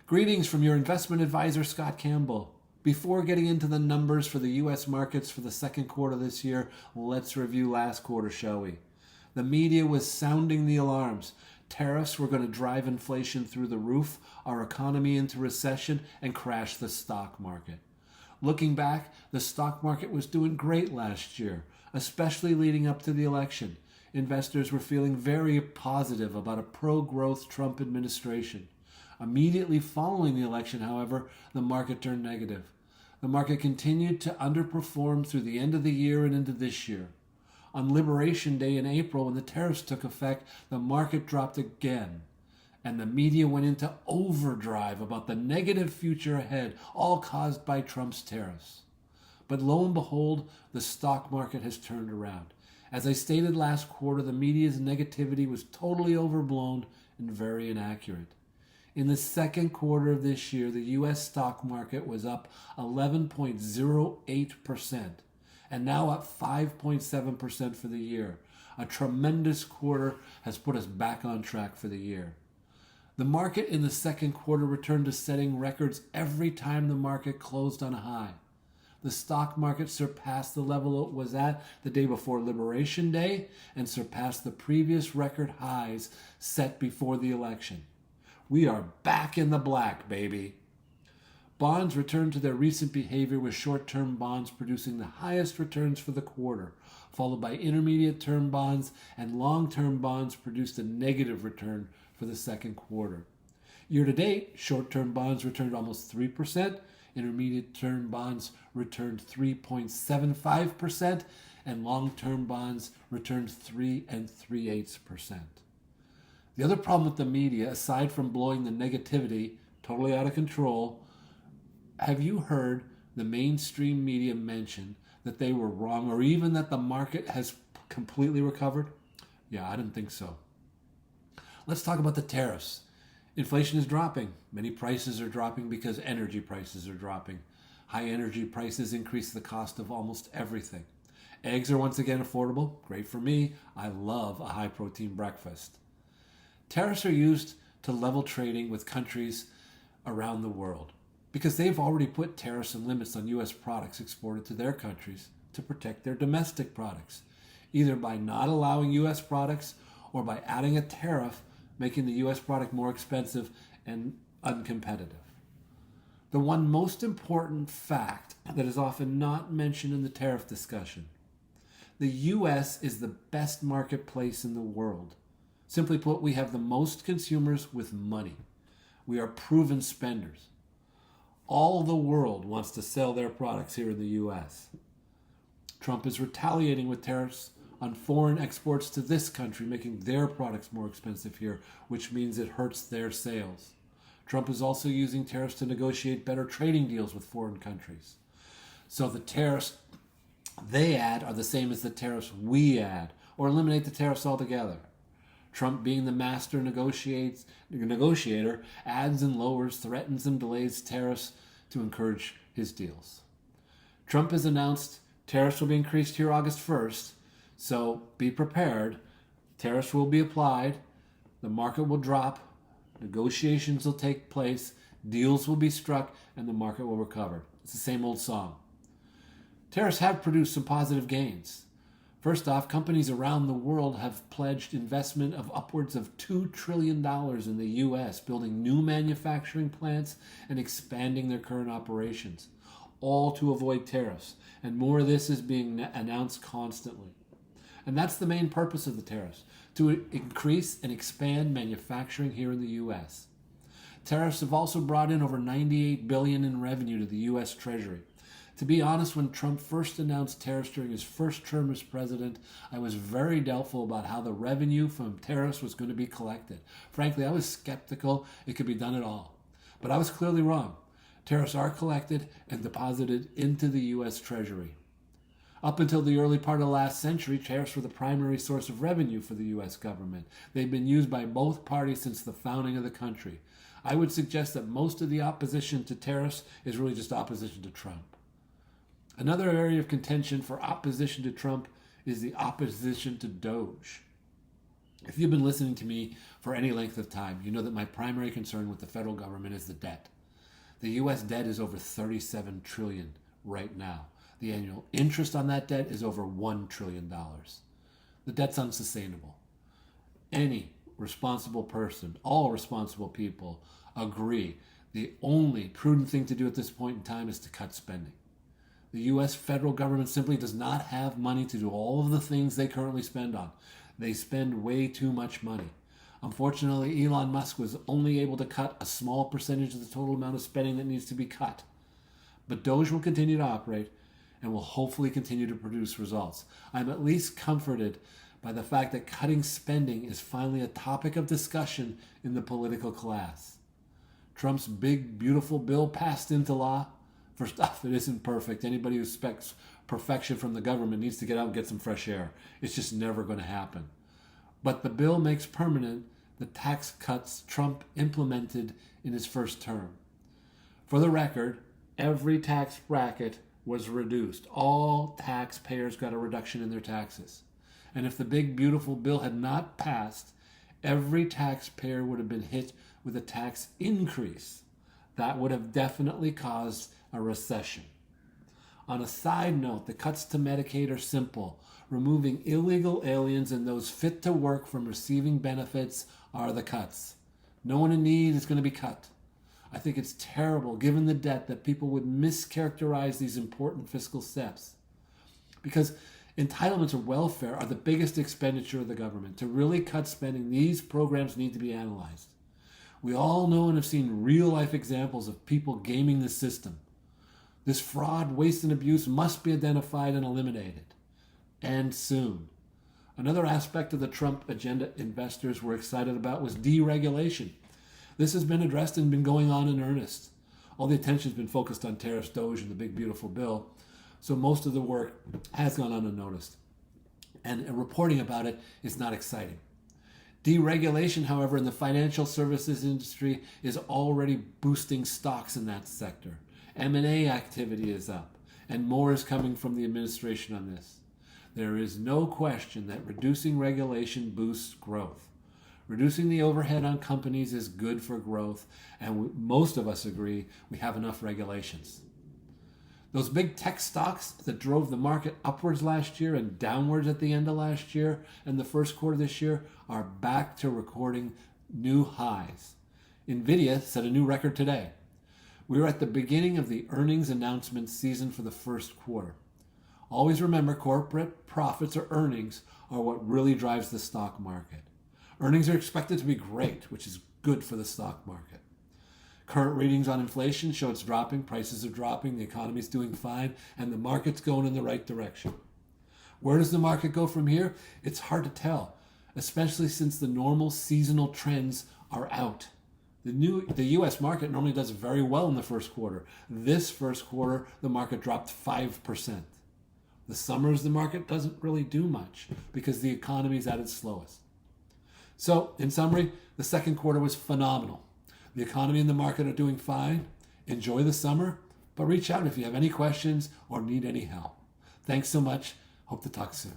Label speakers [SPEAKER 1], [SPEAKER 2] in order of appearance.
[SPEAKER 1] Greetings from your investment advisor, Scott Campbell. Before getting into the numbers for the U.S. markets for the second quarter this year, let's review last quarter, shall we? The media was sounding the alarms. Tariffs were going to drive inflation through the roof, our economy into recession, and crash the stock market. Looking back, the stock market was doing great last year, especially leading up to the election. Investors were feeling very positive about a pro-growth Trump administration. Immediately following the election, however, the market turned negative. The market continued to underperform through the end of the year and into this year. On Liberation Day in April, when the tariffs took effect, the market dropped again, and the media went into overdrive about the negative future ahead, all caused by Trump's tariffs. But lo and behold, the stock market has turned around. As I stated last quarter, the media's negativity was totally overblown and very inaccurate. In the second quarter of this year, the U.S. stock market was up 11.08% and now up 5.7% for the year. A tremendous quarter has put us back on track for the year. The market in the second quarter returned to setting records every time the market closed on a high. The stock market surpassed the level it was at the day before Liberation Day and surpassed the previous record highs set before the election. We are back in the black, baby. Bonds returned to their recent behavior, with short-term bonds producing the highest returns for the quarter, followed by intermediate-term bonds, and long-term bonds produced a negative return for the second quarter. Year-to-date, short-term bonds returned almost 3%, intermediate-term bonds returned 3.75%, and long-term bonds returned 3 3/8%. The other problem with the media, aside from blowing the negativity totally out of control, have you heard the mainstream media mention that they were wrong, or even that the market has completely recovered? Yeah, I didn't think so. Let's talk about the tariffs. Inflation is dropping. Many prices are dropping because energy prices are dropping. High energy prices increase the cost of almost everything. Eggs are once again affordable. Great for me. I love a high protein breakfast. Tariffs are used to level trading with countries around the world because they've already put tariffs and limits on U.S. products exported to their countries to protect their domestic products, either by not allowing U.S. products or by adding a tariff, making the U.S. product more expensive and uncompetitive. The one most important fact that is often not mentioned in the tariff discussion: the U.S. is the best marketplace in the world. Simply put, we have the most consumers with money. We are proven spenders. All the world wants to sell their products here in the U.S. Trump is retaliating with tariffs on foreign exports to this country, making their products more expensive here, which means it hurts their sales. Trump is also using tariffs to negotiate better trading deals with foreign countries. So the tariffs they add are the same as the tariffs we add, or eliminate the tariffs altogether. Trump, being the master negotiator, adds and lowers, threatens and delays tariffs to encourage his deals. Trump has announced tariffs will be increased here August 1st, so be prepared. Tariffs will be applied, the market will drop, negotiations will take place, deals will be struck, and the market will recover. It's the same old song. Tariffs have produced some positive gains. First off, companies around the world have pledged investment of upwards of $2 trillion in the U.S., building new manufacturing plants and expanding their current operations, all to avoid tariffs. And more of this is being announced constantly. And that's the main purpose of the tariffs, to increase and expand manufacturing here in the U.S. Tariffs have also brought in over $98 billion in revenue to the U.S. Treasury. To be honest, when Trump first announced tariffs during his first term as president, I was very doubtful about how the revenue from tariffs was going to be collected. Frankly, I was skeptical it could be done at all. But I was clearly wrong. Tariffs are collected and deposited into the U.S. Treasury. Up until the early part of the last century, tariffs were the primary source of revenue for the U.S. government. They've been used by both parties since the founding of the country. I would suggest that most of the opposition to tariffs is really just opposition to Trump. Another area of contention for opposition to Trump is the opposition to Doge. If you've been listening to me for any length of time, you know that my primary concern with the federal government is the debt. The U.S. debt is over $37 trillion right now. The annual interest on that debt is over $1 trillion. The debt's unsustainable. Any responsible person, all responsible people, agree the only prudent thing to do at this point in time is to cut spending. The U.S. federal government simply does not have money to do all of the things they currently spend on. They spend way too much money. Unfortunately, Elon Musk was only able to cut a small percentage of the total amount of spending that needs to be cut. But Doge will continue to operate and will hopefully continue to produce results. I'm at least comforted by the fact that cutting spending is finally a topic of discussion in the political class. Trump's big, beautiful bill passed into law. First off, it isn't perfect. Anybody who expects perfection from the government needs to get out and get some fresh air. It's just never going to happen. But the bill makes permanent the tax cuts Trump implemented in his first term. For the record, every tax bracket was reduced. All taxpayers got a reduction in their taxes. And if the big, beautiful bill had not passed, every taxpayer would have been hit with a tax increase. That would have definitely caused a recession. On a side note, the cuts to Medicaid are simple. Removing illegal aliens and those fit to work from receiving benefits are the cuts. No one in need is going to be cut. I think it's terrible, given the debt, that people would mischaracterize these important fiscal steps. Because entitlements or welfare are the biggest expenditure of the government. To really cut spending, these programs need to be analyzed. We all know and have seen real-life examples of people gaming the system. This fraud, waste, and abuse must be identified and eliminated. And soon. Another aspect of the Trump agenda investors were excited about was deregulation. This has been addressed and been going on in earnest. All the attention has been focused on tariffs, Doge, and the big, beautiful bill. So most of the work has gone unnoticed. And reporting about it is not exciting. Deregulation, however, in the financial services industry is already boosting stocks in that sector. M&A activity is up, and more is coming from the administration on this. There is no question that reducing regulation boosts growth. Reducing the overhead on companies is good for growth, and most of us agree we have enough regulations. Those big tech stocks that drove the market upwards last year and downwards at the end of last year and the first quarter this year are back to recording new highs. NVIDIA set a new record today. We are at the beginning of the earnings announcement season for the first quarter. Always remember, corporate profits or earnings are what really drives the stock market. Earnings are expected to be great, which is good for the stock market. Current readings on inflation show it's dropping, prices are dropping, the economy's doing fine, and the market's going in the right direction. Where does the market go from here? It's hard to tell, especially since the normal seasonal trends are out. The U.S. market normally does very well in the first quarter. This first quarter, the market dropped 5%. The summers, the market doesn't really do much because the economy is at its slowest. So, in summary, the second quarter was phenomenal. The economy and the market are doing fine. Enjoy the summer, but reach out if you have any questions or need any help. Thanks so much. Hope to talk soon.